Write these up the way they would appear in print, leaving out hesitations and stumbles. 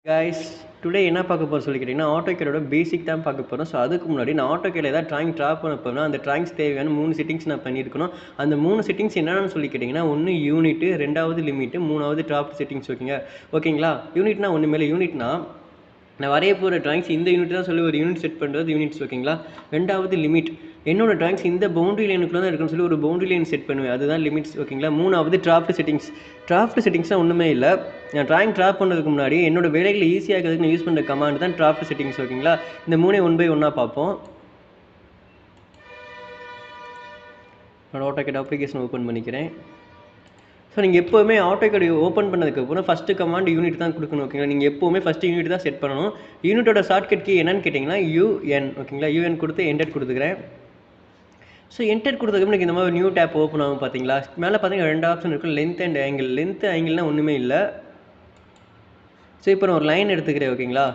Guys today என்ன பார்க்க போகிறோம் சொல்லி கேட்டிங்கன்னா ஆட்டோகேடோட பேசிக் தான் பார்க்க போகிறோம். ஸோ அதுக்கு முன்னாடி நான் ஆட்டோகேடில் ஏதாவது ட்ராயிங் ட்ரா பண்ண போகிறேன்னா அந்த ட்ராயிங்ஸ் தேவையான 3 செட்டிங்ஸ் நான் பண்ணியிருக்கணும். அந்த 3 செட்டிங்ஸ் என்னென்னு சொல்லி கேட்டிங்கன்னா, ஒன்று யூனிட்டு, ரெண்டாவது லிமிட்டு, மூணாவது டிராஃப்ட் செட்டிங்ஸ். ஓகேங்களா? யூனிட்னா ஒன்று மேலே யூனிட்னா நான் வரைய போகிற ட்ராயிங்ஸ் இந்த யூனிட் தான் சொல்லி ஒரு யூனிட் செட் பண்ணுறது யூனிட்ஸ். ஓகேங்களா? ரெண்டாவது லிமிட், என்னோடய ட்ராயிங்ஸ் இந்த பவுண்டரி லைனுக்குள்ளே தான் இருக்குன்னு சொல்லி ஒரு பவுண்டரி லைன் செட் பண்ணுவேன், அதுதான் லிமிட்ஸ். ஓகேங்களா? மூணாவது டிராஃப்ட் செட்டிங்ஸ். டிராஃப்ட் செட்டிங்ஸ்னால் ஒன்றுமே இல்லை, நான் ட்ராயிங் ட்ரா பண்ணுறதுக்கு முன்னாடி என்னோட வேலைகளை ஈஸியாக இருக்கிறதுக்கு நான் யூஸ் பண்ணுற கமாண்ட் தான் டிராஃப்ட் செட்டிங்ஸ். ஓகேங்களா? இந்த மூணே ஒன் பை ஒன்னாக பார்ப்போம். என்னோட ஆட்டோகேட் அப்ளிகேஷன் ஓப்பன் பண்ணிக்கிறேன். ஸோ நீங்கள் எப்போவுமே ஆட்டோகேட் ஓப்பன் பண்ணதுக்கப்புறம் ஃபஸ்ட்டு கமாண்ட் யூனிட் தான் கொடுக்கணும். ஓகேங்களா? நீங்கள் எப்போவுமே ஃபஸ்ட்டு யூனிட் தான் செட் பண்ணணும். யூனிட்டோட ஷார்ட்கட் கீ என்னன்னு கேட்டிங்கன்னா UN. ஓகேங்களா? UN கொடுத்து என்டர் கொடுத்துக்கிறேன். ஸோ என்டர் கொடுத்ததுக்கு எனக்கு இந்த மாதிரி நியூ டேப் ஓப்பன் ஆகும். பார்த்தீங்களா? மேலே பார்த்தீங்கன்னா 2 ஆப்ஷன் இருக்கும், லென்த் அண்ட் ஆங்கிள். லென்த் ஆங்கிள்னால் ஒன்றுமே இல்லை. ஸோ இப்போ நான் ஒரு லைன் எடுத்துக்கிறேன். ஓகேங்களா?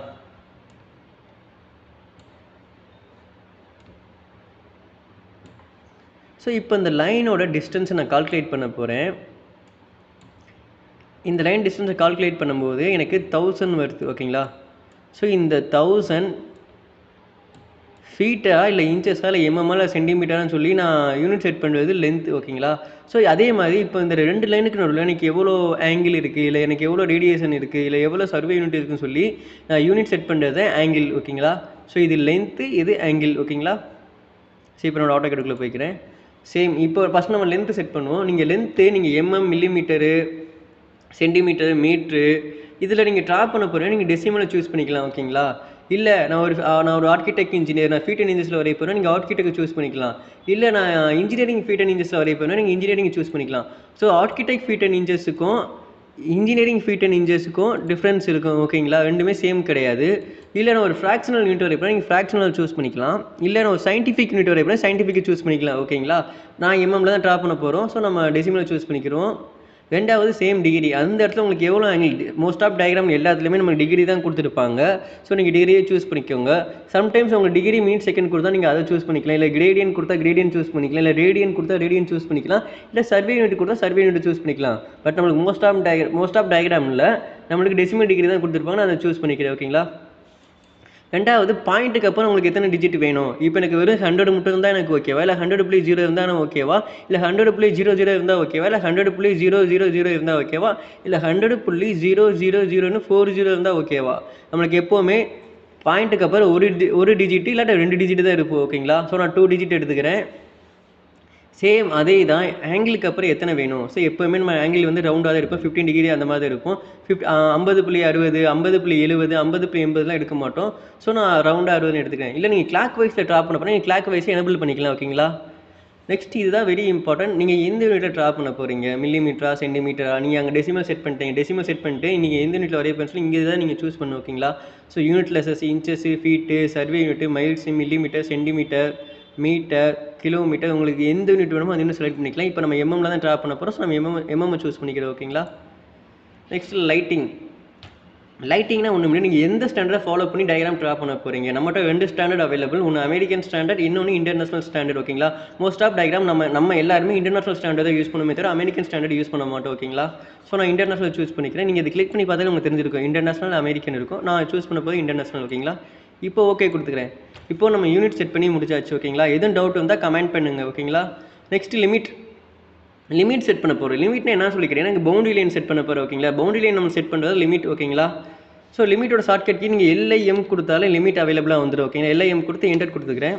ஸோ இப்போ இந்த லைனோட டிஸ்டன்ஸை நான் கால்குலேட் பண்ண போகிறேன். இந்த லைன் டிஸ்டன்ஸை கால்குலேட் பண்ணும்போது எனக்கு 1000 வருது. ஓகேங்களா? ஸோ இந்த 1000 ஃபீட்டா இல்லை இன்ச்சஸா இல்லை எம்எம்ஆ இல்லை சென்டிமீட்டரான்னு சொல்லி நான் யூனிட் செட் பண்ணுறது லென்த். ஓகேங்களா? ஸோ அதே மாதிரி இப்போ இந்த 2 லைனுக்கு நடுவில் எனக்கு எவ்வளோ ஆங்கிள் இருக்குது, இல்லை எனக்கு எவ்வளோ ரேடியேஷன் இருக்குது, இல்லை எவ்வளோ சர்வே யூனிட் இருக்குன்னு சொல்லி நான் யூனிட் செட் பண்ணுறது ஆங்கிள். ஓகேங்களா? ஸோ இது லென்த்து, இது ஆங்கிள். ஓகேங்களா? ஸோ இப்போ என்னோட ஆட்டோகேடுக்குள்ளே போய்க்கிறேன். சேம் இப்போ ஃபஸ்ட் நம்ம லென்த்து செட் பண்ணுவோம். நீங்கள் லென்த்து நீங்கள் எம்எம், மில்லிமீட்டரு, சென்டிமீட்டர், மீட்ரு இதில் நீங்கள் ட்ரா பண்ண போகிறேன், நீங்கள் டெசிமலில் சூஸ் பண்ணிக்கலாம். ஓகேங்களா? இல்லை நான் ஒரு ஆர்கிடெக்ட் இன்ஜினியர், நான் ஃபீட் அண்ட் இன்ச்சஸில் வரைய போகிறேன், நீங்கள் ஆர்கிடெக்ட் சூஸ் பண்ணிக்கலாம். இல்லை நான் இன்ஜினியரிங் ஃபீட் அண்ட் இன்ச்சஸில் வரைய போகிறேன், நீங்கள் இன்ஜினியரிங் சூஸ் பண்ணிக்கலாம். ஸோ ஆர்கிடெக்ட் ஃபீட் அண்ட் இன்ச்சஸுக்கும் இன்ஜினியரிங் ஃபீட் அண்ட் இன்ச்சஸுக்கும் டிஃப்ரென்ஸ் இருக்கும். ஓகேங்களா? ரெண்டுமே சேம் கிடையாது. இல்லை நான் ஒரு ஃப்ராக்ஷனல் யூனிட் வரைய போகிறேன், நீங்கள் ஃப்ராக்ஷனல் சூஸ் பண்ணிக்கலாம். இல்லை நான் ஒரு சயின்டிஃபிக் யூனிட் வரைய போகிறேன், சயின்டிஃபிக் சூஸ் பண்ணிக்கலாம். ஓகேங்களா? நான் எம்எம்ல தான் ட்ரா பண்ண போகிறோம். ஸோ நம்ம டெசிமலில் சூஸ் பண்ணிக்கிறோம். ரெண்டாவது சேம் டிகிரி. அந்த இடத்துல உங்களுக்கு எவ்வளோ ஆங்கிள், மோஸ்ட் ஆஃப் டயக்ராம் எல்லாத்துலேயுமே நமக்கு டிகிரி தான் கொடுத்துருப்பாங்க. ஸோ நீங்கள் டிகிரியே சூஸ் பண்ணிக்கோங்க. சம்டைம்ஸ் உங்களுக்கு டிகிரி மீன் செகண்ட் கொடுத்தா நீங்கள் அதை சூஸ் பண்ணிக்கலாம். இல்லை கிரேடியன் கொடுத்தா கிரேடியன் சூஸ் பண்ணிக்கலாம். இல்லை ரேடியன் கொடுத்தா ரேடியன் சூஸ் பண்ணிக்கலாம். இல்லை சர்வே யூனிட் கொடுத்தா சர்வே யூனிட் சூஸ் பண்ணிக்கலாம். பட் நம்மளுக்கு மோஸ்ட் ஆஃப் டயக்ராமில் நம்மளுக்கு டெசிமல் டிகிரி தான் கொடுத்துருப்பாங்க, நான் அதை சூஸ் பண்ணிக்கிறேன். ஓகேங்களா? ரெண்டாவது பாயிண்ட்டுக்கு அப்புறம் உங்களுக்கு எத்தனை டிஜிட் வேணும். இப்போ எனக்கு வெறும் 100 மட்டும் இருந்தால் எனக்கு ஓகேவா, இல்லை 100.0 இருந்தால் நான் ஓகேவா, இல்லை 100.00 இருந்தால் ஓகேவா, இல்லை 100.000 இருந்தால் ஓகேவா, இல்லை 100.000ன்னு 40 இருந்தால் ஓகேவா. நம்மளுக்கு எப்போவுமே பாயிண்ட்டுக்கு அப்புறம் ஒரு டிஜிட் இல்லாட்ட 2 டிஜிட் தான் இருப்போம். ஓகேங்களா? ஸோ நான் 2 டிஜிட் எடுத்துக்கிறேன். சேம் அதே தான் ஆங்கிளுக்கு அப்புறம் எத்தனை வேணும். ஸோ எப்போவுமே நம்ம ஆங்கிள் வந்து ரவுண்டாக தான் இருப்போம், 15 டிகிரி அந்த மாதிரி இருக்கும். 50.60, 50.70, 50.80 எடுக்க மாட்டோம். ஸோ நான் ரவுண்டாக 60 எடுத்துக்கிறேன். இல்லை நீங்கள் கிளாக் வைஸில் ட்ரா பண்ண போனால் நீங்கள் கிளாக் வைஸை எனபிள் பண்ணிக்கலாம். ஓகேங்களா? நெக்ஸ்ட் இதுதான் வெரி இம்பார்ட்டன்ட். நீங்கள் எந்த யூனிட்டில் ட்ரா பண்ண போகிறீங்க, மில்லிமீட்டரா சென்டிமீட்டரா, நீங்கள் அங்கே டெசிமல் செட் பண்ணிட்டீங்க. டெசிமல் செட் பண்ணிட்டு நீங்கள் எந்த யூனிட்டில் வரைய சொல்லி இங்கே தான் நீங்கள் சூஸ் பண்ணணும். ஓகேங்களா? ஸோ யூனிட் லெசஸ், inches, feet, survey unit, miles, millimetre, centimetre, metre, kilometre, உங்களுக்கு எந்த யூனிட் வேணுமோ அது இன்னும் செலக்ட் பண்ணிக்கலாம். இப்போ நம்ம எம்எம்ல தான் ட்ரா பண்ண போகிறோம். ஸோ நம்ம எம்எம் சூஸ் பண்ணிக்கிறோம். ஓகேங்களா? நெக்ஸ்ட் லைட்டிங்னா ஒன்று இல்லை, நீங்கள் எந்த ஸ்டாண்டர்டை ஃபாலோ பண்ணி டயக்ராம் ட்ரா பண்ண போகிறீங்க. நம்மகிட்ட 2 ஸ்டாண்டர்ட் அவைலபிள், ஒன்று அமெரிக்கன் ஸ்டாண்டர்ட், இன்னொன்று இன்டர்நேஷனல் ஸ்டாண்டர்ட். ஓகேங்களா? மோஸ்ட் ஆஃப் டயக்ராம் நம்ம எல்லாருமே இன்டர்நேஷனல் ஸ்டாண்டர்ட் யூஸ் பண்ணுமே தவிர அமெரிக்கன் ஸ்டாண்டர்ட் யூஸ் பண்ண மாட்டோம். ஓகேங்களா? ஸோ நான் இன்டர்நேஷனல் சூஸ் பண்ணிக்கிறேன். நீங்கள் இது கிளிக் பண்ணி பார்த்தாலே உங்களுக்கு தெரிஞ்சிருக்கும், இன்டர்நேஷனல், அமெரிக்கன் இருக்கும். நான் சூஸ் பண்ண போது இன்டர்நேஷனல். ஓகேங்களா? இப்போ ஓகே கொடுத்துக்கிறேன். இப்போது நம்ம யூனிட் செட் பண்ணி முடிச்சாச்சு. ஓகேங்களா? எதுவும் டவுட் வந்தால் கமெண்ட் பண்ணுங்கள். ஓகேங்களா? நெக்ஸ்ட் லிமிட் செட் பண்ண போகிறோம். லிமிட்னா என்ன சொல்லிக்கிறேன், எனக்கு பவுண்டரி லைன் செட் பண்ண போகிறோம். ஓகேங்களா? பவுண்டரி லைன் நம்ம செட் பண்ணுறது லிமிட். ஓகேங்களா? ஸோ லிமிட்டோட ஷார்ட்கட் கீ நீங்கள் LIM கொடுத்தாலே லிமிட் அவைலபிளாக வந்துடும். ஓகேங்களா? LIM கொடுத்து என்டர் கொடுத்துக்கிறேன்.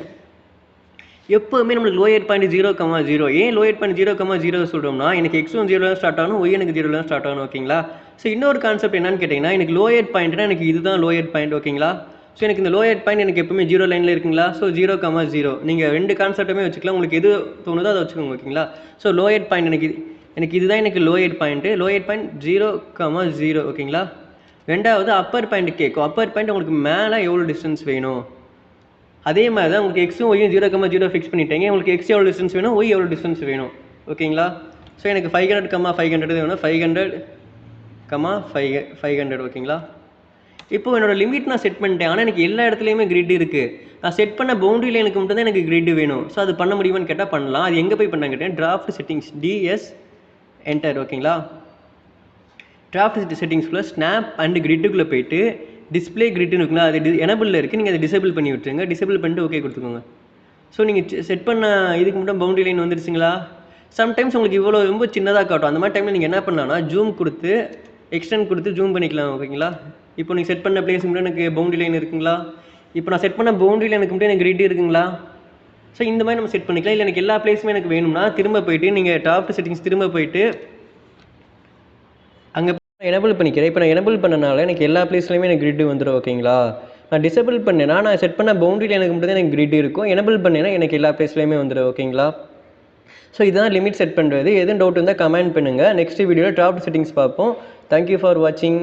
எப்போவுமே நம்மளுக்கு லோயர் பாயிண்ட் 0,0. ஏன் லோயர் பாயிண்ட் 0,0 சொல்கிறோம்னா, எனக்கு X1 0 ஸ்டார்ட் ஆகணும், Y எனக்கு 0 ஸ்டார்ட் ஆகணும். ஓகேங்களா? ஸோ இன்னொரு கான்செப்ட் என்னன்னு கேட்டிங்கன்னா, எனக்கு லோயர் பாயிண்ட்னா எனக்கு இதுதான் லோயர் பாயிண்ட். ஓகேங்களா? ஸோ எனக்கு இந்த லோயர் பாயிண்ட் எனக்கு எப்பவுமே 0 லைனில் இருக்குங்களா. ஸோ 0,0 நீங்கள் 2 கான்செப்ட்டுமே வச்சுக்கலாம், உங்களுக்கு எது தோணுதோ அதை வச்சுக்கோங்க. ஓகேங்களா? ஸோ லோயர் பாயிண்ட் எனக்கு இதுதான் எனக்கு லோயர் பாயிண்ட் 0,0. ஓகேங்களா? ரெண்டாவது அப்பர் பாயிண்ட் கேட்கும். அப்பர் பாயிண்ட் உங்களுக்கு மேலே எவ்வளோ டிஸ்டன்ஸ் வேணும். அதே மாதிரி தான் உங்களுக்கு எக்ஸும் ஒய்யும் 0,0 ஃபிக்ஸ் பண்ணிட்டீங்க. உங்களுக்கு எக்ஸ் எவ்வளோ டிஸ்டன்ஸ் வேணும், ஒய் எவ்வளோ டிஸ்டன்ஸ் வேணும். ஓகேங்களா? ஸோ எனக்கு 500, வேணும். 500, ஓகேங்களா? இப்போ என்னோட லிமிட் நான் செட் பண்ணிட்டேன். ஆனால் எனக்கு எல்லா இடத்துலையுமே கிரிட் இருக்குது. நான் செட் பண்ண பவுண்டரி லைனுக்கு மட்டும் தான் எனக்கு கிரிட் வேணும். ஸோ அது பண்ண முடியுமான்னு கேட்டால் பண்ணலாம். அது எங்கே போய் பண்ணாங்க கேட்டேன், டிராஃப்ட் செட்டிங்ஸ், DS என்டர். ஓகேங்களா? டிராஃப்ட் செட்டிங்ஸ்குள்ளே ஸ்னாப் அண்ட் கிரிட்டுக்குள்ளே போயிட்டு டிஸ்பிளே கிரிட்னு இருக்குங்களா, அது எனபிளில் இருக்குது. நீங்கள் அதை டிசேபிள் பண்ணி விட்டுருங்க. டிசேபிள் பண்ணிட்டு ஓகே கொடுத்துக்கோங்க. ஸோ நீங்கள் செட் பண்ண இதுக்கு மட்டும் பவுண்டரி லைன் வந்துருச்சுங்களா. சம்டைம்ஸ் உங்களுக்கு இவ்வளோ ரொம்ப சின்னதாக காட்டும். அந்த மாதிரி டைமில் நீங்கள் என்ன பண்ணலாம்னா ஜூம் கொடுத்து எக்ஸ்டெண்ட் கொடுத்து ஜூம் பண்ணிக்கலாம். ஓகேங்களா. இப்போ நீங்கள் செட் பண்ண பிளேஸுக்கு மட்டும் எனக்கு பவுண்டரி லைன் இருக்குங்களா. இப்போ நான் செட் பண்ண பவுண்டரி லைனுக்கு மட்டும் எனக்கு கிரிட் இருக்குங்களா. ஸோ இந்த மாதிரி நம்ம செட் பண்ணிக்கலாம். இல்லை எனக்கு எல்லா பிளேஸுமே எனக்கு வேணும்னா திரும்ப போயிட்டு நீங்கள் டிராஃப்ட் செட்டிங்ஸ் திரும்ப போயிட்டு அங்கே எனபிள் பண்ணிக்கிறேன். இப்போ நான் எனபிள் பண்ணனால எனக்கு எல்லா பிளேஸ்லையுமே எனக்கு கிரிட் வந்துடும். ஓகேங்களா. நான் டிசேபிள் பண்ணேன்னா நான் செட் பண்ண பவுண்டரியில் எனக்கு மட்டும் தான் எனக்கு கிரிட் இருக்கும். எனபிள் பண்ணேன்னா எனக்கு எல்லா பிளேஸ்லையுமே வந்துடும். ஓகேங்களா. ஸோ இதுதான் லிமிட் செட் பண்ணுறது. எதுவும் டவுட் இருந்தால் கமெண்ட் பண்ணுங்கள். நெக்ஸ்ட் வீடியோவில் டிராஃப்ட் செட்டிங்ஸ் பார்ப்போம். தேங்க்யூ ஃபார் வாட்சிங்.